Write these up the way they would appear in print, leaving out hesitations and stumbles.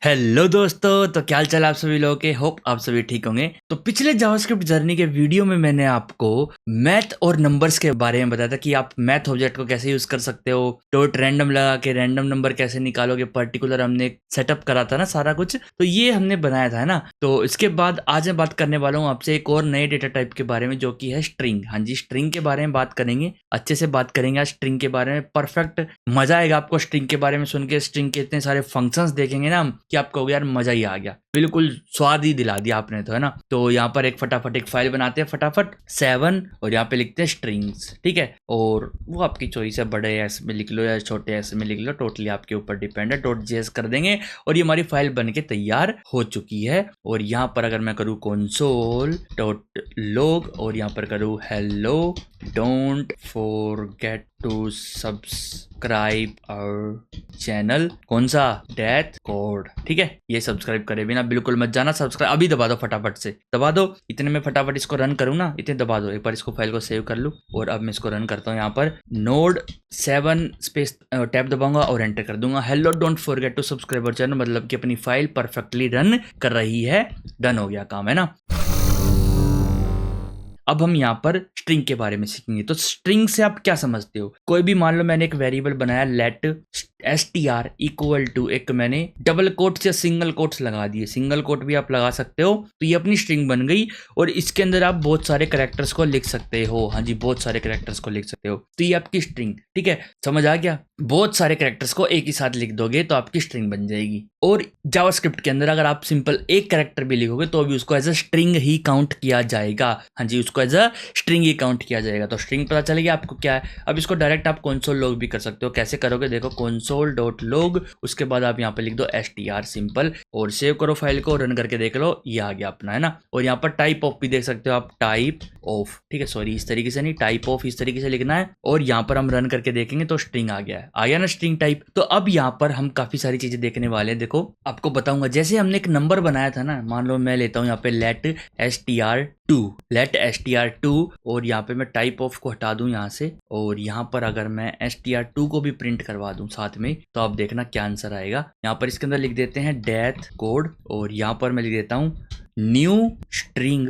Hello दोस्तों, तो क्या हाल चाल आप सभी लोगों के। होप आप सभी ठीक होंगे। तो पिछले जावास्क्रिप्ट जर्नी के वीडियो में मैंने आपको मैथ और नंबर्स के बारे में बताया था कि आप मैथ ऑब्जेक्ट को कैसे यूज कर सकते हो, डॉट रैंडम लगा के रैंडम नंबर कैसे निकालोगे, पर्टिकुलर हमने सेटअप करा था ना सारा कुछ। तो ये हमने बनाया था है ना। तो इसके बाद आज मैं बात करने वाला हूँ आपसे एक और नए डेटा टाइप के बारे में जो कि है स्ट्रिंग। हाँ जी, स्ट्रिंग के बारे में बात करेंगे, अच्छे से बात करेंगे आज स्ट्रिंग के बारे में। परफेक्ट मजा आएगा आपको स्ट्रिंग के बारे में सुन के। स्ट्रिंग के इतने सारे फंक्शंस देखेंगे ना हम कि आप कहोगे यार मजा ही आ गया, बिल्कुल स्वाद ही दिला दिया आपने तो, है ना। तो यहाँ पर एक फटाफट एक फाइल बनाते हैं फटाफट 7 और यहाँ पे लिखते हैं स्ट्रिंग्स, ठीक है। और वो आपकी चॉइस है, बड़े एस में लिख लो या छोटे एस में लिख लो, टोटली आपके ऊपर डिपेंड है। .js कर देंगे और ये हमारी फाइल बन के तैयार हो चुकी है। और यहाँ पर अगर मैं करूँ console.log और यहाँ पर करूँ hello, don't forget to subscribe our channel, कौन सा, डेथ कोड, ठीक है। ये सब्सक्राइब करे बिना बिल्कुल मत जाना, सब्सक्राइब अभी दबा दो, फटाफट से दबा दो। इतने में फटाफट इसको रन करूँ ना, इतने दबा दो। एक बार इसको फाइल को सेव कर लूँ और अब मैं इसको रन करता हूँ। यहाँ पर नोड 7 स्पेस टैब दबाऊंगा और एंटर कर दूंगा। Hello don't forget to subscribe our channel, मतलब कि अपनी फाइल परफेक्टली रन कर रही है। डन हो गया काम, है ना। अब हम यहाँ पर स्ट्रिंग के बारे में सीखेंगे। तो स्ट्रिंग से आप क्या समझते हो। कोई भी मान लो मैंने एक वेरिएबल बनाया लेट str इक्वल टू, एक मैंने डबल कोट्स या सिंगल कोट्स लगा दिए, सिंगल कोट भी आप लगा सकते हो। तो ये अपनी स्ट्रिंग बन गई और इसके अंदर आप बहुत सारे कैरेक्टर्स को लिख सकते हो। हाँ जी, बहुत सारे कैरेक्टर्स को लिख सकते हो। तो ये आपकी स्ट्रिंग, ठीक है, समझ आ गया। बहुत सारे कैरेक्टर्स को एक ही साथ लिख दोगे तो आपकी स्ट्रिंग बन जाएगी। और जावास्क्रिप्ट के अंदर अगर आप सिंपल एक कैरेक्टर भी लिखोगे तो भी उसको एज अ स्ट्रिंग ही काउंट किया जाएगा। हाँ जी, उसको एज अ स्ट्रिंग ही काउंट किया जाएगा। तो स्ट्रिंग पता चलेगी आपको क्या है। अब इसको डायरेक्ट आप console log भी कर सकते हो। कैसे करोगे देखो, console.log, उसके बाद आप यहाँ पे लिख दो str सिंपल और सेव करो फाइल को, रन करके देख लो, ये आ गया अपना, है ना। और यहाँ पर टाइप ऑफ भी देख सकते हो आप, टाइप ऑफ, ठीक है, सॉरी इस तरीके से नहीं, टाइप ऑफ इस तरीके से लिखना है। और यहाँ पर हम रन करके देखेंगे तो स्ट्रिंग आ गया है, आ गया ना स्ट्रिंग टाइप। तो अब यहाँ पर हम काफी सारी चीजें देखने वाले हैं। देखो आपको बताऊंगा, जैसे हमने एक नंबर बनाया था ना, मान लो मैं लेता हूँ यहाँ पे लेट str2 और यहाँ पे मैं टाइप ऑफ को हटा दूं यहाँ से और यहाँ पर अगर मैं str2 को भी प्रिंट करवा दूं साथ में, तो आप देखना क्या आंसर आएगा। यहाँ पर इसके अंदर लिख देते हैं डेथ कोड और यहाँ पर मैं लिख देता हूँ न्यू स्ट्रिंग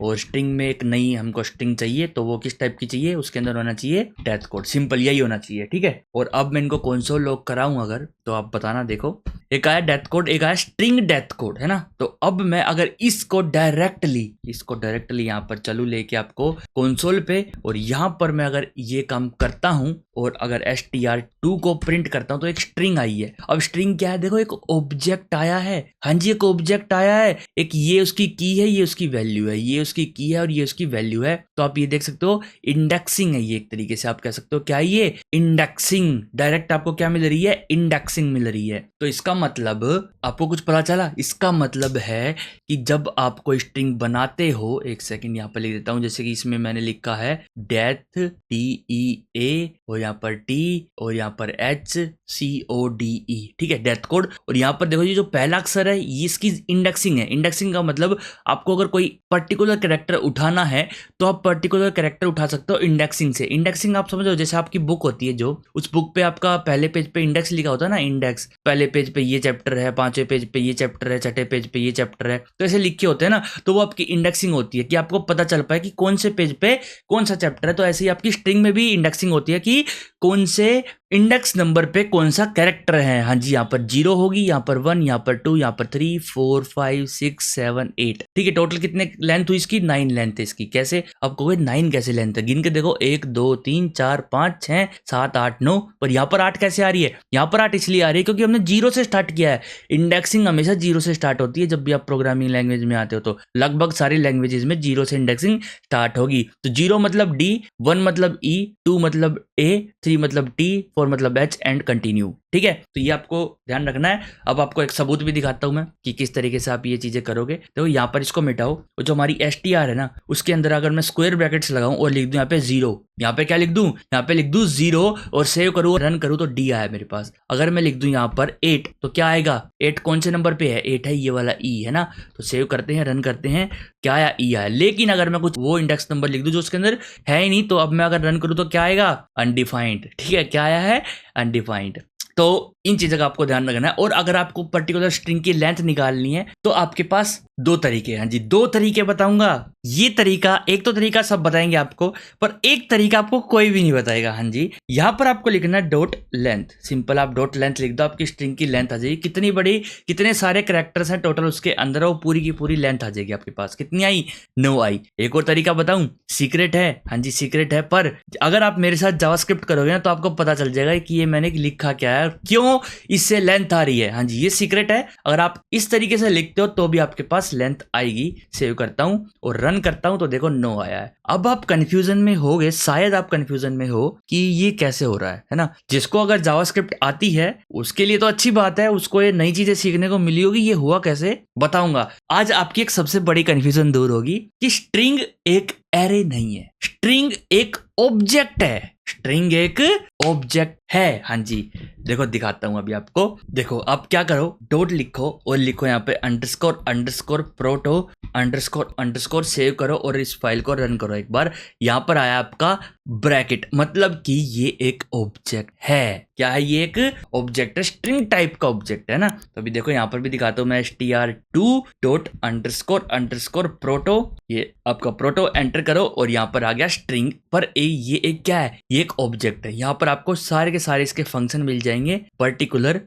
और स्ट्रिंग में एक नई हमको स्ट्रिंग चाहिए। तो वो किस टाइप की चाहिए, उसके अंदर होना चाहिए डेथ कोड, सिंपल यही होना चाहिए, ठीक है। और अब मैं इनको console log कराऊं अगर, तो आप बताना। देखो एक आया डेथ कोड, एक आया स्ट्रिंग डेथ कोड, है ना। तो अब मैं अगर इसको डायरेक्टली यहाँ पर चलू लेके आपको कंसोल पे और यहाँ पर मैं अगर ये काम करता हूँ और अगर str2 को प्रिंट करता हूँ तो एक स्ट्रिंग आई है। अब स्ट्रिंग क्या है, देखो एक ऑब्जेक्ट आया है। हाँ जी, एक ऑब्जेक्ट आया है, एक ये उसकी की है, ये उसकी वैल्यू है, ये उसकी की है और ये उसकी वैल्यू है। तो आप ये देख सकते हो इंडेक्सिंग है ये, एक तरीके से आप कह सकते हो क्या है ये, इंडेक्सिंग। डायरेक्ट आपको क्या मिल रही है, इंडेक्सिंग मिल रही है। तो इसका मतलब आपको कुछ पता चला, इसका मतलब है कि जब आप कोई स्ट्रिंग बनाते हो, एक सेकंड यहाँ पर लिख देता हूँ, जैसे कि इसमें मैंने लिखा है डेथ DEA और यहाँ पर T और यहाँ पर HCODE, ठीक है, डेथ कोड। और यहाँ पर देखो ये जो पहला अक्षर है ये इसकी इंडेक्सिंग है। इंडेक्सिंग का मतलब आपको अगर कोई पर्टिकुलर कैरेक्टर उठाना है तो आप पर्टिकुलर कैरेक्टर उठा सकते हो इंडेक्सिंग से। इंडेक्सिंग आप समझो, जैसे आपकी बुक होती है, जो उस बुक पे आपका पहले पेज पे इंडेक्स लिखा होता है ना, इंडेक्स, पहले पेज पे ये चैप्टर है, 5वें पेज पे ये चैप्टर है, 6ठे पेज पे ये चैप्टर है, तो ऐसे लिखे होते हैं ना। तो वो आपकी इंडेक्सिंग होती है कि आपको पता चल पाए कि कौन से पेज पे कौन सा चैप्टर है। तो ऐसे ही आपकी स्ट्रिंग में भी इंडेक्सिंग होती है कि कौन से इंडेक्स नंबर पे कौन सा कैरेक्टर है। हाँ जी, यहाँ पर 0 होगी, यहाँ पर 1, यहाँ पर 2, यहाँ पर 3, 4, 5, 6, 7, 8, ठीक है। टोटल कितने लेंथ हुई इसकी, 9 लेंथ है इसकी। कैसे, अब कहोगे 9 कैसे लेंथ है, गिन के देखो 1 2 3 4 5 6 7 8 9, पर यहाँ पर 8 कैसे आ रही है। यहाँ पर 8 इसलिए आ रही है क्योंकि हमने 0 से स्टार्ट किया है। इंडेक्सिंग हमेशा 0 से स्टार्ट होती है। जब भी आप प्रोग्रामिंग लैंग्वेज में आते हो तो लगभग सारी लैंग्वेजेस में 0 से इंडेक्सिंग स्टार्ट होगी। तो 0 मतलब D, 1 मतलब E, 2 मतलब A, 3 मतलब T, 4 मतलब H एंड कंटिन्यू, ठीक है। तो ये आपको ध्यान रखना है। अब आपको एक सबूत भी दिखाता हूं मैं कि किस तरीके से आप ये चीजें करोगे। तो यहाँ पर इसको मिटाओ और जो हमारी str है ना, उसके अंदर अगर मैं स्क्वायर ब्रैकेट्स लगाऊं और लिख दूं यहाँ पे 0, यहाँ पे क्या लिख दूं, यहाँ पे लिख दूं 0 और सेव करूं रन करूं तो D आया मेरे पास। अगर मैं लिख दूं यहाँ पर 8 तो क्या आएगा, 8 कौन से नंबर पे है, 8 है, ये वाला E है ना। तो सेव करते हैं, रन करते हैं, क्या आया, E आया। लेकिन अगर मैं कुछ वो इंडेक्स नंबर लिख दूं जो उसके अंदर है ही नहीं, तो अब मैं अगर रन करूं तो क्या आएगा, अनडिफाइंड, ठीक है। क्या आया है, अनडिफाइंड। तो इन चीजों का आपको ध्यान रखना है। और अगर आपको पर्टिकुलर स्ट्रिंग की लेंथ निकालनी है तो आपके पास दो तरीके हैं। हाँ जी, दो तरीके बताऊंगा। ये तरीका, एक तो तरीका सब बताएंगे आपको, पर एक तरीका आपको कोई भी नहीं बताएगा। हाँ जी, यहाँ पर आपको लिखना है डॉट लेंथ। सिंपल आप डॉट लेंथ लिख दो, आपकी स्ट्रिंग की लेंथ आ जाएगी। कितनी बड़ी, कितने सारे कैरेक्टर्स हैं टोटल उसके अंदर, वो पूरी की पूरी लेंथ आ जाएगी आपके पास। कितनी आई? 9 आई। एक और तरीका बताऊं, सीक्रेट है। हाँ जी, सीक्रेट है, पर अगर आप मेरे साथ जावास्क्रिप्ट करोगे ना तो आपको पता चल जाएगा कि ये मैंने लिखा क्या है, क्यों इससे लेंथ आ रही है। हाँ जी, ये सीक्रेट है। अगर आप इस तरीके से लिखते हो तो भी आपके पास लेंथ आएगी। सेव करता हूं और रन करता हूं तो देखो 9 आया है। अब आप कंफ्यूजन में होगे, शायद आप कंफ्यूजन में हो कि ये कैसे हो रहा है ना। जिसको अगर जावास्क्रिप्ट आती है उसके लिए तो अच्छी बात है, उसको ये नई चीजें सीखने को मिली होगी। ये हुआ कैसे बताऊंगा आज। आपकी एक सबसे बड़ी कंफ्यूजन दूर होगी कि स्ट्रिंग एक एरे नहीं है, स्ट्रिंग एक ऑब्जेक्ट है। स्ट्रिंग एक ऑब्जेक्ट है। हाँ जी, देखो दिखाता हूं अभी आपको। देखो आप क्या करो, डॉट लिखो और लिखो यहाँ पे underscore underscore proto underscore underscore, save करो और इस फाइल को रन करो एक बार। यहाँ पर आया आपका ब्रैकेट, मतलब कि ये एक ऑब्जेक्ट है। क्या है? ये एक ऑब्जेक्ट है, स्ट्रिंग टाइप का ऑब्जेक्ट है ना। तो अभी देखो यहाँ पर भी दिखाता हूँ मैं, str2 dot underscore underscore proto, ये आपका प्रोटो एंटर करो और यहाँ पर आ गया स्ट्रिंग। पर ये एक क्या है? ये एक ऑब्जेक्ट है। यहाँ पर आपको सारे के सारे इसके फंक्शन मिल जाएंगे, पर्टिकुलर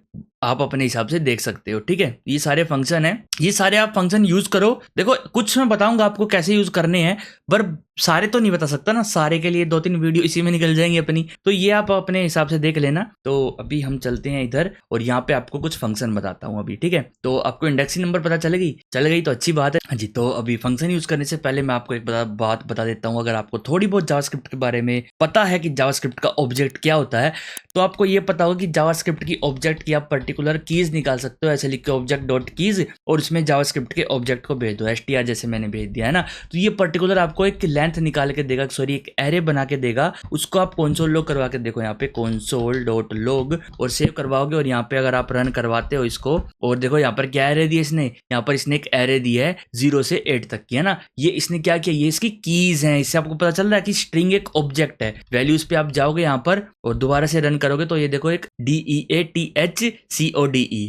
आप अपने हिसाब से देख सकते हो। ठीक है, ये सारे फंक्शन है, ये सारे आप फंक्शन यूज करो। देखो कुछ मैं बताऊंगा आपको कैसे यूज करने हैं, पर सारे तो नहीं बता सकता ना, सारे के लिए 2-3 वीडियो इसी में निकल जाएंगे अपनी, तो ये आप अपने हिसाब से देख लेना। तो अभी हम चलते हैं इधर और यहाँ पे आपको कुछ फंक्शन बताता हूँ अभी। ठीक है, तो आपको इंडेक्सिंग नंबर पता चल गई तो अच्छी बात है। हाँ जी, तो अभी फंक्शन यूज करने से पहले मैं आपको एक बात बता देता हूँ। अगर आपको थोड़ी बहुत जावास्क्रिप्ट के बारे में पता है कि जावास्क्रिप्ट का ऑब्जेक्ट क्या होता है, तो आपको ये पता होगा कि जावास्क्रिप्ट की ऑब्जेक्ट की आप पर्टिकुलर कीज निकाल सकते हो। ऐसे लिख के ऑब्जेक्ट डॉट कीज और उसमें जावास्क्रिप्ट के ऑब्जेक्ट को भेज दो, str जैसे मैंने भेज दिया है ना। तो ये पर्टिकुलर आपको एक लेंथ निकाल के देगा, सॉरी एक एरे बना के देगा। उसको आप कंसोल लॉग करवा के देखो, यहाँ पे कंसोल डॉट लॉग और सेव करवाओगे। और यहाँ पे अगर आप रन करवाते हो इसको और देखो यहाँ पर क्या एरे दिया इसने, यहाँ पर इसने एक एरे दिया है 0 से 8 तक की, है ना। ये इसने क्या किया, ये इसकी कीज हैं। इससे आपको पता चल रहा है कि स्ट्रिंग एक ऑब्जेक्ट है। वैल्यूज पे आप जाओगे यहाँ पर और दोबारा से रन करोगे तो ये देखो एक DEATHCODE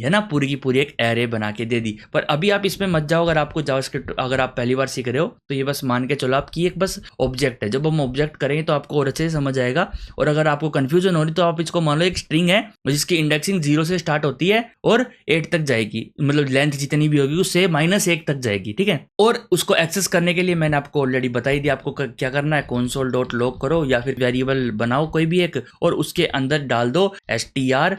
है ना, पूरी की पूरी एक एरे बना के दे दी। पर अभी आप इसमें मत जाओ। अगर आपको जावास्क्रिप्ट अगर आप पहली बार सीख रहे हो तो ये बस मान के चलो आपकी एक बस ऑब्जेक्ट है। जब हम ऑब्जेक्ट करेंगे तो आपको और अच्छे से समझ आएगा। और अगर आपको कंफ्यूजन हो रही तो आप इसको मान लो एक स्ट्रिंग है जिसकी इंडेक्सिंग 0 से स्टार्ट होती है और 8 तक जाएगी, मतलब लेंथ जितनी भी होगी उससे -1 तक जाएगी। ठीक है, और उसको एक्सेस करने के लिए मैंने आपको ऑलरेडी बताई दिया आपको क्या करना है। कंसोल डॉट लॉग करो या फिर वेरिएबल बनाओ कोई भी एक और उसके अंदर डाल दो str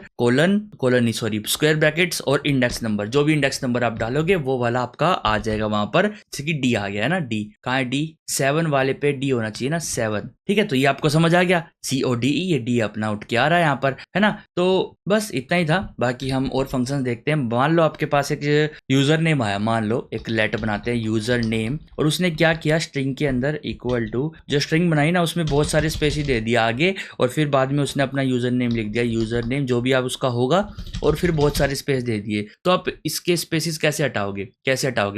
स्क्वायर ब्रैकेट्स और इंडेक्स नंबर। जो भी इंडेक्स नंबर आप डालोगे वो वाला आपका आ जाएगा वहां पर। जैसे कि डी आ गया है ना, डी कहाँ है? डी 7 वाले पे डी होना चाहिए ना, 7। ठीक है, तो ये आपको समझ आ गया, CODE, ये डी अपना उठ के आ रहा है यहाँ पर, है ना। तो बस इतना ही था, बाकी हम और फंक्शन देखते हैं। मान लो आपके पास एक यूजर नेम आया, मान लो एक लेटर बनाते हैं यूजर नेम, और उसने क्या किया, स्ट्रिंग के अंदर इक्वल टू जो स्ट्रिंग बनाई ना उसमें बहुत सारे स्पेस ही दे दिया आगे, और फिर बाद में उसने अपना यूजर नेम लिख दिया, यूजर नेम जो भी आप उसका होगा, और फिर बहुत सारे स्पेस दे दिए। तो आप इसके स्पेसिस कैसे हटाओगे,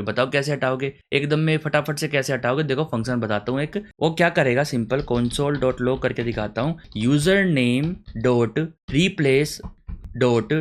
बताओ कैसे हटाओगे, एकदम में फटाफट से कैसे हटाओगे। देखो फंक्शन बताता हूँ एक, वो क्या करेगा, सिंपल कंसोल डॉट लॉग करके दिखाता हूँ, user name dot replace dot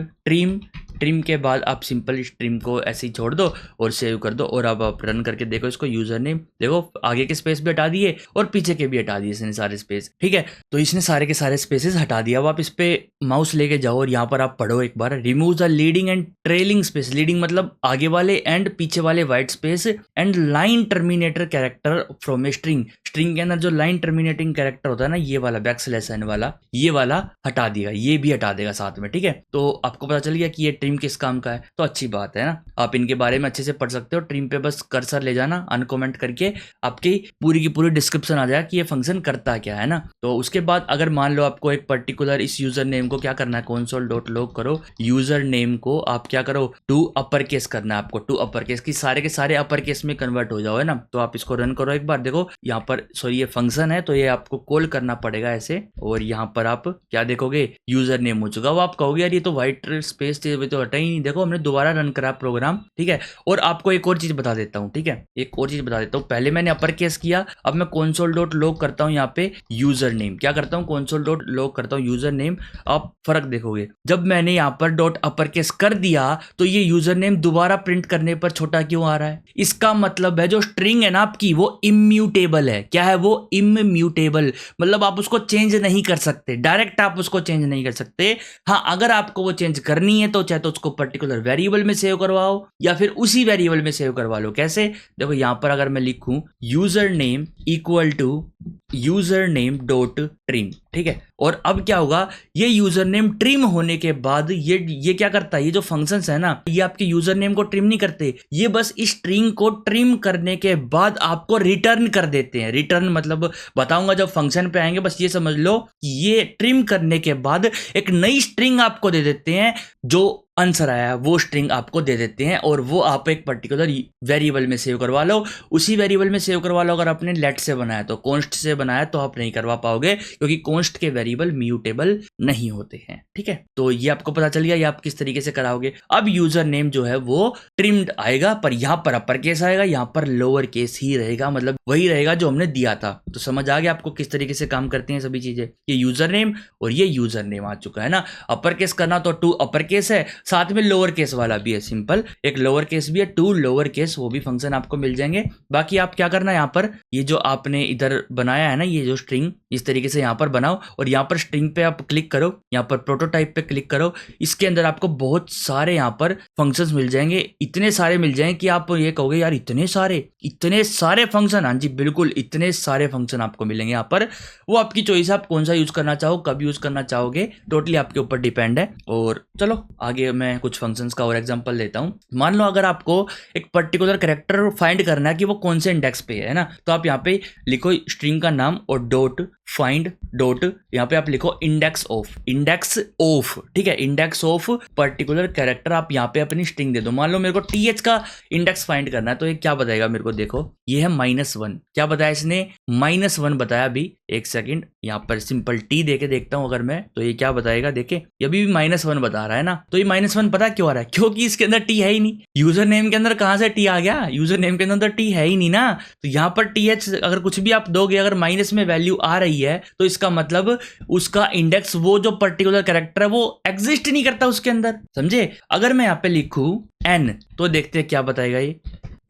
trim के बाद आप सिंपल स्ट्रिम को ऐसे ही छोड़ दो और सेव कर दो। और अब आप रन करके देखो इसको, यूजर नेम देखो आगे के स्पेस भी हटा दिए और पीछे के भी हटा दिए इसने सारे स्पेस। ठीक है, तो इसने सारे के सारे स्पेसेस हटा दिया। अब आप इस पे माउस लेके जाओ और यहाँ पर आप पढ़ो एक बार, remove the leading and trailing space. Leading मतलब आगे वाले एंड पीछे वाले white space, and line terminator character from a string. String के अंदर जो लाइन टर्मिनेटिंग कैरेक्टर होता है ना, ये वाला बैकस्लैश n वाला, ये वाला हटा देगा, ये भी हटा देगा साथ में। ठीक है, तो आपको पता चल गया कि ये ट्रिम किस काम का है, तो अच्छी बात है ना। आप इनके बारे में अच्छे से पढ़ सकते हो। ट्रिम पे बस कर्सर ले जाना, अनकमेंट करके आपकी पूरी की पूरी डिस्क्रिप्शन आ जाएगा कि ये फंक्शन करता क्या है ना। तो उसके बाद अगर मान लो आपको एक पर्टिकुलर इस यूजर नेम को क्या करना है, कंसोल डॉट लॉग करो, यूजर नेम को आप क्या करो, टू अपर केस करना है आपको, टू अपर केस की सारे के सारे अपर केस में कन्वर्ट हो जाओ, है ना। तो आप इसको रन करो एक बार, देखो यहाँ पर सॉरी ये फंक्शन है तो ये आपको कॉल करना पड़ेगा ऐसे, और यहाँ पर आप क्या देखोगे, यूजर नेम हो चुका। वो आप कहोगे यार ये तो व्हाइट स्पेस तो हटा ही नहीं, देखो हमने दोबारा रन करा प्रोग्राम, ठीक है। और आपको एक और चीज बता देता हूँ, ठीक है, एक और चीज बता देता हूँ। पहले मैंने अपर केस किया, अब मैं console.log करता हूँ यहाँ पे यूजर नेम, क्या करता हूँ console.log करता हूँ यूजर नेम। आप फर्क देखोगे, जब मैंने यहाँ पर डॉट अपर केस कर दिया तो ये यूजर नेम दोबारा प्रिंट करने पर छोटा क्यों आ रहा है? इसका मतलब है जो स्ट्रिंग है ना आपकी वो इम्यूटेबल है। क्या है वो? इम्यूटेबल, मतलब आप उसको चेंज नहीं कर सकते, डायरेक्ट आप उसको चेंज नहीं कर सकते। हाँ, अगर आपको वो चेंज करनी है तो चाहे तो उसको पर्टिकुलर वेरिएबल में सेव करवाओ या फिर उसी वेरिएबल में सेव करवा लो। कैसे? देखो यहाँ पर अगर मैं लिखूं user name equal to user name dot trim, ठीक है, और अब क्या होगा, ये यूजर नेम ट्रिम होने के बाद ये क्या करता है, ये जो फंक्शंस है ना ये आपके यूजर नेम को ट्रिम नहीं करते, ये बस इस स्ट्रिंग को ट्रिम करने के बाद आपको रिटर्न कर देते हैं। रिटर्न मतलब बताऊंगा जब फंक्शन पे आएंगे, बस ये समझ लो कि ये ट्रिम करने के बाद एक नई स्ट्रिंग आपको दे देते हैं, जो आंसर आया वो स्ट्रिंग आपको दे देते हैं, और वो आप एक पर्टिकुलर वेरिएबल में सेव करवा लो। उसी वेरिएबल में सेव करवा लो। अगर आपने लेट से बनाया तो कॉन्स्ट से बनाया तो आप नहीं करवा पाओगे, क्योंकि कॉन्स्ट के वेरिएबल म्यूटेबल नहीं होते हैं, ठीक है। तो ये आपको पता चल गया, ये आप किस तरीके से कराओगे। अब यूजर नेम जो है वो ट्रिम्ड आएगा, पर यहाँ पर अपर केस आएगा, यहाँ पर लोअर केस ही रहेगा, मतलब वही रहेगा जो हमने दिया था। तो समझ आ गया आपको किस तरीके से काम करती हैं सभी चीजें। ये यूजर नेम और ये यूजर नेम आ चुका है ना। अपर केस करना तो टू अपर केस है, साथ में लोअर केस वाला भी है, सिंपल एक लोअर केस भी है, टू लोअर केस, वो भी फंक्शन आपको मिल जाएंगे। बाकी आप क्या करना है, यहाँ पर ये जो आपने इधर बनाया है ना, ये जो स्ट्रिंग इस तरीके से यहाँ पर बनाओ, और यहाँ पर स्ट्रिंग पे आप क्लिक करो, यहाँ पर प्रोटोटाइप पे क्लिक करो। इसके अंदर आपको बहुत सारे यहाँ पर फंक्शंस मिल जाएंगे, इतने सारे मिल जाएंगे कि आप ये कहोगे यार इतने सारे फंक्शन। हाँ जी बिल्कुल, इतने सारे फंक्शन आपको मिलेंगे यहाँ पर। वो आपकी चॉइस है, आप कौन सा यूज करना चाहो, कब यूज करना चाहोगे, टोटली आपके ऊपर डिपेंड है। और चलो आगे मैं कुछ फंक्शंस का और एग्जांपल देता हूं। मान लो अगर आपको एक पर्टिकुलर कैरेक्टर फाइंड करना है कि वो कौन से इंडेक्स पे है ना, तो आप यहाँ पे लिखो स्ट्रिंग का नाम और डॉट फाइंड डॉट, यहाँ पे आप लिखो इंडेक्स ऑफ, ठीक है, इंडेक्स ऑफ पर्टिकुलर कैरेक्टर। आप यहाँ पे अपनी स्ट्रिंग दे दो। मान लो मेरे को टीएच का इंडेक्स फाइंड करना है, तो ये क्या बताएगा मेरे को, देखो ये है -1। क्या बताया इसने? -1 बताया। अभी एक सेकंड यहाँ पर सिंपल टी देके देखता हूं अगर मैं, तो ये क्या बताएगा, देखे ये अभी भी -1 बता रहा है ना। तो ये -1 पता क्यों आ रहा है? क्योंकि इसके अंदर टी है ही नहीं। यूजर नेम के अंदर कहां से टी आ गया? यूजर नेम के अंदर तो टी है ही नहीं ना। तो यहाँ पर टीएच अगर कुछ भी आप दोगे, अगर माइनस में वैल्यू आ रही है तो इसका मतलब उसका इंडेक्स, वो जो पर्टिकुलर कैरेक्टर है वो एग्जिस्ट नहीं करता उसके अंदर, समझे। अगर मैं यहाँ पे लिखूं n, तो देखते हैं क्या बताएगा।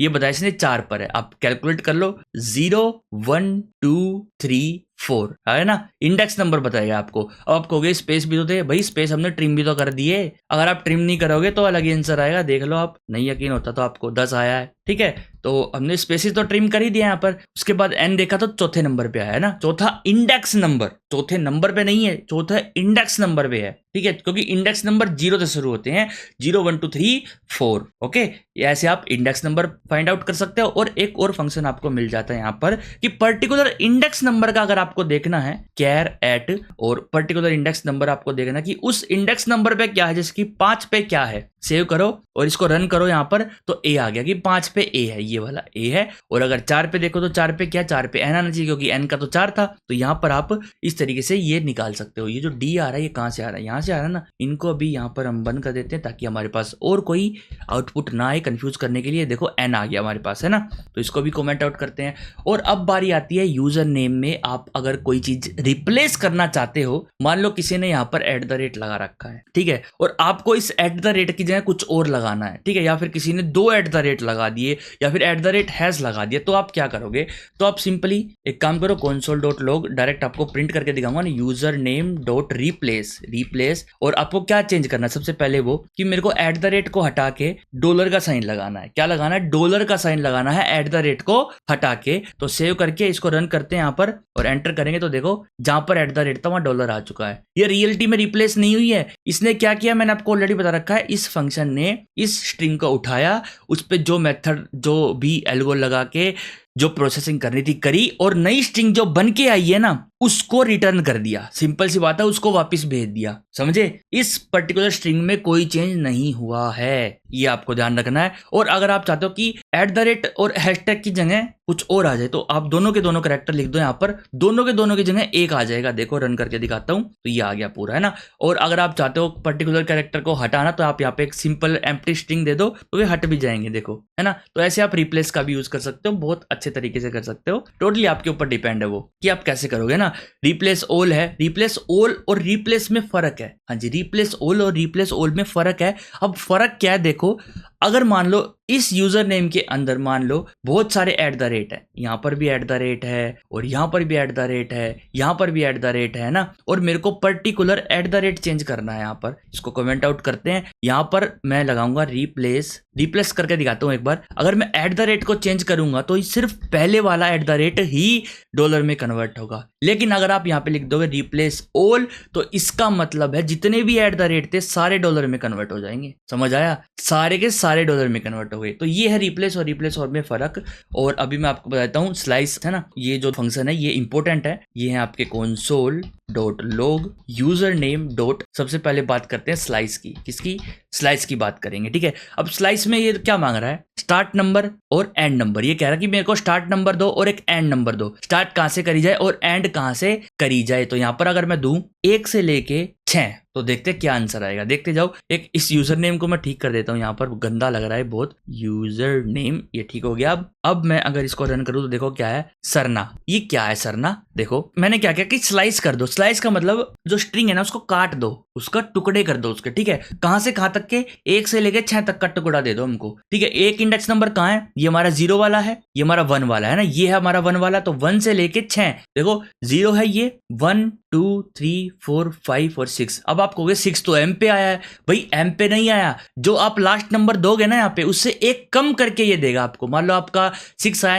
ये बताया इसने 4 पर है। आप कैलकुलेट कर लो, 0 1 2 3 4 है ना, इंडेक्स नंबर बताएगा आपको। अब आप कहोगे स्पेस भी तो थे, भाई स्पेस हमने ट्रिम भी तो कर दिए। अगर आप ट्रिम नहीं करोगे तो अलग ही आंसर आएगा, देख लो आप। नहीं यकीन होता तो आपको 10 आया है, ठीक है। तो हमने स्पेसिस तो ट्रिम कर ही दिया यहाँ पर। उसके बाद एन देखा तो चौथे नंबर पे आया है ना, चौथा इंडेक्स नंबर, चौथे नंबर पे नहीं है, चौथा इंडेक्स नंबर पे है, ठीक है, क्योंकि इंडेक्स नंबर 0 से शुरू होते हैं, 0 1 2 3 4, ओके। ऐसे आप इंडेक्स नंबर फाइंड आउट कर सकते हो। और एक और फंक्शन आपको मिल जाता है यहाँ पर कि पर्टिकुलर इंडेक्स नंबर का अगर आपको देखना है, कैर एट, और पर्टिकुलर इंडेक्स नंबर आपको देखना कि उस इंडेक्स नंबर पे क्या है, जैसे कि 5 पे क्या है। सेव करो और इसको रन करो यहाँ पर, तो ए आ गया कि 5 पे ए है, ये वाला ए है। और अगर 4 पे देखो तो 4 पे क्या, 4 पे एन आना चाहिए, क्योंकि एन का तो 4 था। तो यहाँ पर आप इस तरीके से ये निकाल सकते हो। ये जो डी आ रहा है ये कहाँ से आ रहा है? यहाँ से आ रहा है ना। इनको अभी यहाँ पर हम बंद कर देते हैं ताकि हमारे पास और कोई आउटपुट ना आए कंफ्यूज करने के लिए। देखो एन आ गया हमारे पास, है ना। तो इसको भी कमेंट आउट करते हैं। और अब बारी आती है यूजर नेम में आप अगर कोई चीज रिप्लेस करना चाहते हो। मान लो किसी ने यहाँ पर @ लगा रखा है, ठीक है, और आपको इस @ की जगह कुछ और लगाना है, ठीक है, या फिर किसी ने 2 @ लगा दिए या फिर @ लगा दिया, तो आप क्या करोगे? तो आप सिंपली एक काम करो, console.log डायरेक्ट आपको प्रिंट करके दिखाऊंगा ना, यूजर नेम डॉट रिप्लेस। और आपको क्या चेंज करना है? सबसे पहले वो कि मेरे को @ को हटा के डॉलर का साइन लगाना है। क्या लगाना है? डॉलर का साइन लगाना है @ को हटा के। तो सेव करके इसको रन करते हैं यहाँ पर और एंटर करेंगे तो देखो जहां पर @ था वहां डॉलर आ चुका है। ये रियलिटी में रिप्लेस नहीं हुई है। इसने क्या किया मैंने आपको ऑलरेडी बता रखा है। इस फंक्शन ने इस स्ट्रिंग को उठाया, उस पे जो मेथड जो भी एल्गो लगा के जो प्रोसेसिंग करनी थी करी, और नई स्ट्रिंग जो बन के आई है ना उसको रिटर्न कर दिया, सिंपल सी बात है, उसको वापस भेज दिया, समझे। इस पर्टिकुलर स्ट्रिंग में कोई चेंज नहीं हुआ है, ये आपको ध्यान रखना है। और अगर आप चाहते हो कि @ और हैशटैग की जगह कुछ और आ जाए तो आप दोनों के दोनों कैरेक्टर लिख दो, यहाँ पर दोनों के दोनों की जगह एक आ जाएगा। देखो रन करके दिखाता हूं तो ये आ गया पूरा, है ना। और अगर आप चाहते हो पर्टिकुलर कैरेक्टर को हटाना तो आप यहाँ पे एक सिंपल एम्प्टी स्ट्रिंग दे दो तो वे हट भी जाएंगे, देखो, है ना। तो ऐसे आप रिप्लेस का भी यूज कर सकते हो, बहुत अच्छे तरीके से कर सकते हो। टोटली आपके ऊपर डिपेंड है वो कि आप कैसे करोगे ना। रिप्लेस ऑल है, रिप्लेस ऑल और रिप्लेस में फर्क है। हाँ जी, रिप्लेस ऑल और रिप्लेस ऑल में फर्क है। अब फर्क क्या है देखो, अगर मान लो इस यूजर नेम के अंदर मान लो बहुत सारे @ है, यहाँ पर भी @ है और यहाँ पर भी @ है, यहाँ पर भी @ है ना। और मेरे को पर्टिकुलर @ चेंज करना है, यहाँ पर इसको कमेंट आउट करते हैं। यहाँ पर मैं लगाऊंगा रिप्लेस करके दिखाता हूँ एक बार। अगर मैं @ को चेंज करूंगा तो सिर्फ पहले वाला @ ही डॉलर में कन्वर्ट होगा। लेकिन अगर आप यहाँ पे लिख दोगे रिप्लेस ऑल तो इसका मतलब है जितने भी @ थे सारे डॉलर में कन्वर्ट हो जाएंगे, समझ आया, सारे के सारे डॉलर में कन्वर्ट हो गए। तो ये है रिप्लेस और रिप्लेस और में फर्क। और अभी मैं आपको बताता हूँ स्लाइस, है ना, ये जो फंक्शन है ये इंपॉर्टेंट है। ये है आपके console.log यूजर नेम डॉट, सबसे पहले बात करते हैं स्लाइस की, किसकी, स्लाइस की बात करेंगे, ठीक है। अब स्लाइस में ये क्या मांग रहा है, स्टार्ट नंबर और एंड नंबर। ये कह रहा है कि मेरे को स्टार्ट नंबर दो और एक एंड नंबर दो, स्टार्ट कहां से करी जाए और एंड कहां से करी जाए। तो यहां पर अगर मैं दूं 1 से लेके 6 तो देखते क्या आंसर आएगा, देखते जाओ। एक इस यूजर नेम को मैं ठीक कर देता हूँ, यहाँ पर गंदा लग रहा है बहुत, यूजर नेम ये ठीक हो गया। अब मैं अगर इसको रन करूँ तो देखो क्या है, सरना। ये क्या है सरना, देखो मैंने क्या किया कि स्लाइस कर दो। स्लाइस का मतलब जो स्ट्रिंग है ना उसको काट दो, उसका टुकड़े कर दो उसके, ठीक है। कहां से कहां तक के, 1 से लेके 6 तक का टुकड़ा दे दो हमको, ठीक है। एक इंडेक्स नंबर कहाँ है, ये हमारा 0 वाला है, ये हमारा 1 वाला है ना, ये है हमारा 1 वाला। तो 1 से लेके 6, देखो 0 है ये, 1 2 3 4 5 और 6। अब आप कहोगे 6 तो एम पे आया है, भाई एम पे नहीं आया, जो आप लास्ट नंबर दोगे ना यहाँ पे उससे एक कम करके ये देगा आपको। मान लो आपका 6 आया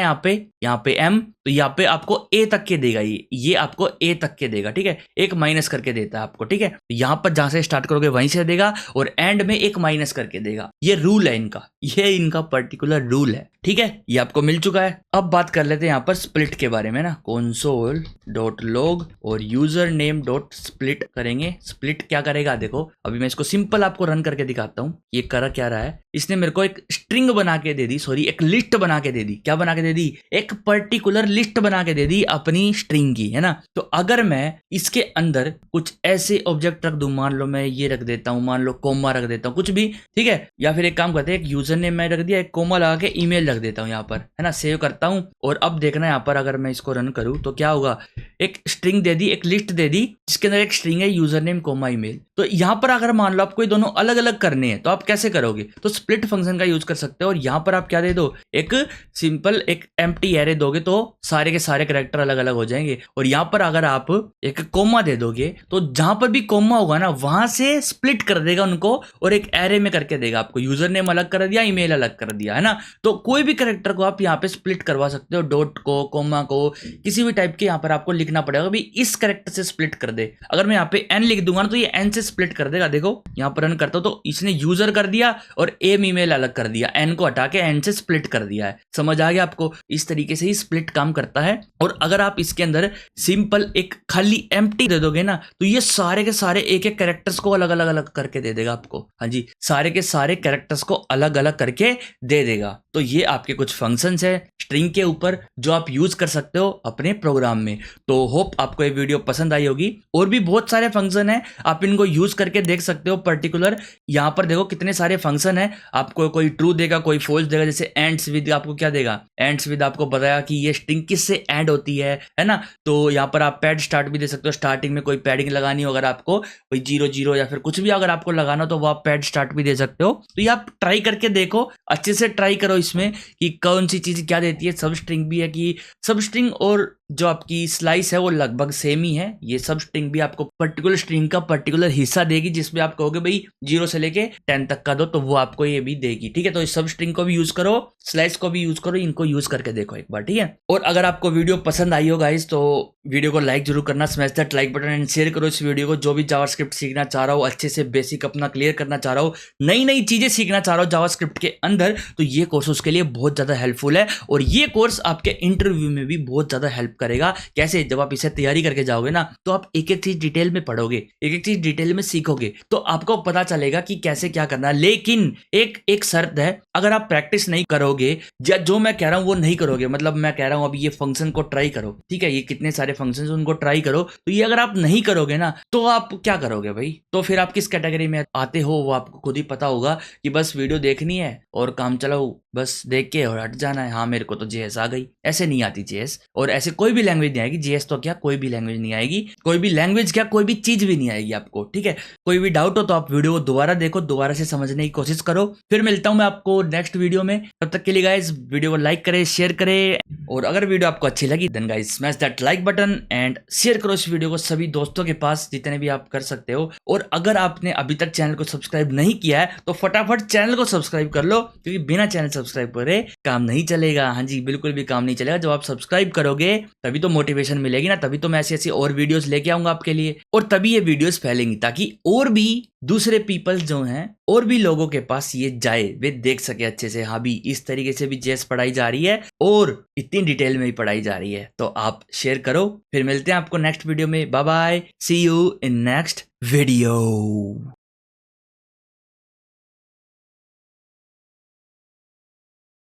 यहाँ पे एम, तो यहाँ पे आपको ए तक के देगा, ये आपको ए तक के देगा, ठीक है। एक माइनस करके देता है आपको, ठीक है। तो यहाँ पर जहां से स्टार्ट करोगे वहीं से देगा और एंड में एक माइनस करके देगा। ये रूल है इनका, ये इनका पर्टिकुलर रूल है, ठीक है। ये आपको मिल चुका है। अब बात कर लेते हैं यहाँ पर स्प्लिट के बारे में ना, console.log और यूजर नेम डॉट स्प्लिट करेंगे। स्प्लिट क्या करेगा देखो, अभी मैं इसको सिंपल आपको रन करके दिखाता हूँ। ये कर क्या रहा है, इसने मेरे को एक स्ट्रिंग बना के दे दी, सॉरी एक लिस्ट बना के दे दी। क्या बना के दे दी, एक पर्टिकुलर लिस्ट बना के दे दी अपनी स्ट्रिंग की, है ना। तो अगर मैं इसके अंदर कुछ ऐसे ऑब्जेक्ट रख दूं, मान लो मैं ये रख देता हूं, मान लो कोमा रख देता हूं, कुछ भी, ठीक है। या फिर एक काम करते हैं, एक यूजर नेम मैं रख दिया, एक कोमा लगा के ईमेल रख देता हूं यहाँ पर, है ना। सेव करता हूं और अब देखना यहाँ पर अगर मैं इसको रन करूं तो क्या होगा, एक स्ट्रिंग दे दी, एक लिस्ट दे दी जिसके अंदर एक स्ट्रिंग है यूजर नेम कोमा ईमेल। तो यहाँ पर अगर मान लो आपको ये दोनों अलग अलग करने हैं तो आप कैसे करोगे, तो स्प्लिट फंक्शन का यूज कर सकते हो। और यहाँ पर आप क्या दे दो, एक सिंपल एक एम्प्टी एरे दोगे तो सारे के सारे कैरेक्टर अलग अलग हो जाएंगे। और यहाँ पर अगर आप एक कोमा दे दोगे तो जहां पर भी कोमा होगा ना वहां से स्प्लिट कर देगा उनको और एक एरे में करके देगा आपको। यूजर नेम अलग कर दिया, ईमेल अलग कर दिया, है ना। तो कोई भी कैरेक्टर को आप यहाँ पे स्प्लिट करवा सकते हो, डॉट को, कोमा को, किसी भी टाइप के यहाँ पर आपको लिखना पड़ेगा भी इस कैरेक्टर से स्प्लिट कर दे। अगर मैं यहाँ पे एन लिख दूंगा ना तो ये एन से स्प्लिट कर देगा। देखो यहाँ पर रन करता हूं तो इसने यूजर कर दिया और एम ईमेल अलग कर दिया, एन को हटा के एन से स्प्लिट कर दिया है। समझ आ गया आपको, इस तरीके से ही स्प्लिट काम करता है। और अगर आप इसके अंदर सिंपल एक खाली एम्प्टी दे दोगे ना तो ये सारे के सारे एक एक कैरेक्टर्स को अलग अलग अलग करके दे देगा आपको। हाँ जी, सारे के सारे कैरेक्टर्स को अलग अलग करके दे देगा। तो ये आपके कुछ फंक्शंस है स्ट्रिंग के ऊपर जो आप यूज कर सकते हो अपने प्रोग्राम में। तो होप आपको ये वीडियो पसंद आई होगी। और भी बहुत सारे फंक्शन है, आप इनको यूज करके देख सकते हो। पर्टिकुलर यहाँ पर देखो कितने सारे फंक्शन है, आपको कोई ट्रू देगा, कोई फॉल्स देगा। जैसे एंड्स विद आपको क्या देगा, एंड्स विद आपको बताया कि ये स्ट्रिंग किससे एंड होती है ना। तो यहाँ पर आप पैड स्टार्ट भी दे सकते हो, स्टार्टिंग में कोई पैडिंग लगानी हो, अगर आपको कोई 0 या फिर कुछ भी अगर आपको लगाना तो वो आप पैड स्टार्ट भी दे सकते हो। तो ये आप ट्राई करके देखो, अच्छे से ट्राई करो इसमें कि कौन सी चीज क्या देती है। सब स्ट्रिंग भी है कि सब स्ट्रिंग और जो आपकी स्लाइस है वो लगभग सेम ही है। ये सब स्ट्रिंग भी आपको पर्टिकुलर स्ट्रिंग का पर्टिकुलर हिस्सा देगी जिसमें आप कहोगे भाई 0 से लेके 10 तक का दो, तो वो आपको ये भी देगी, ठीक है। तो इस सब स्ट्रिंग को भी यूज करो, स्लाइस को भी यूज करो, इनको यूज करके देखो एक बार, ठीक है। और अगर आपको वीडियो पसंद आई हो गाइस तो वीडियो को लाइक जरूर करना, smash that like button and share करो इस वीडियो को। जो भी जावास्क्रिप्ट सीखना चाह रहा हो, अच्छे से बेसिक अपना क्लियर करना चाह रहा हो, नई नई चीजें सीखना चाह रहा हो जावास्क्रिप्ट के अंदर, तो ये कोर्स उसके लिए बहुत ज्यादा हेल्पफुल है। और ये कोर्स आपके इंटरव्यू में भी बहुत ज्यादा हेल्प हेल्प करेगा। कैसे? जब आप इसे तैयारी करके जाओगे ना तो आप एक एक चीज डिटेल में पढ़ोगे, एक एक चीज डिटेल में सीखोगे, तो आपको पता चलेगा कि कैसे क्या करना है। लेकिन एक एक शर्त है, अगर आप प्रैक्टिस नहीं करोगे या जो मैं कह रहा हूं वो नहीं करोगे, मतलब मैं कह रहा हूं अभी ये फंक्शन को ट्राई करो, ठीक है, ये कितने सारे फंक्शन उनको ट्राई करो, तो ये अगर आप नहीं करोगे ना तो आप क्या करोगे भाई? तो फिर आप किस कैटेगरी में आते हो वो आपको खुद ही पता होगा कि बस वीडियो देखनी है और काम चलाओ, बस देख के और हट जाना है। हाँ मेरे को तो जेएस आ गई, ऐसे नहीं आती जेएस, और ऐसे कोई भी लैंग्वेज नहीं आएगी। जेएस तो क्या, कोई भी लैंग्वेज नहीं आएगी, कोई भी लैंग्वेज क्या, कोई भी चीज भी नहीं आएगी आपको, ठीक है। कोई भी डाउट हो तो आप वीडियो को दोबारा देखो, दोबारा से समझने की कोशिश करो। फिर मिलता हूं मैं आपको नेक्स्ट वीडियो में, तब तक के लिए गाइस वीडियो को लाइक करें, शेयर करें, और अगर वीडियो आपको अच्छी लगी then guys smash that like button and share करो इस वीडियो को सभी दोस्तों के पास, जितने भी आप कर सकते हो। और अगर आपने अभी तक चैनल को सब्सक्राइब नहीं किया है तो फटाफट चैनल को सब्सक्राइब कर लो, क्योंकि बिना चैनल सब्सक्राइब करे काम नहीं चलेगा। हाँ जी, बिल्कुल भी काम नहीं चलेगा। जब आप सब्सक्राइब करोगे तभी तो मोटिवेशन मिलेगी ना, तभी तो मैं ऐसी ऐसी और वीडियोस लेके आऊंगा आपके लिए, और तभी ये वीडियोस फैलेंगी, ताकि और भी दूसरे पीपल्स जो हैं और भी लोगों के पास ये जाए, वे देख सके अच्छे से, हाँ भी इस तरीके से भी जेएस पढ़ाई जा रही है और इतनी डिटेल में ही पढ़ाई जा रही है। तो आप शेयर करो। फिर मिलते हैं आपको नेक्स्ट वीडियो में। Bye bye, see you in next video.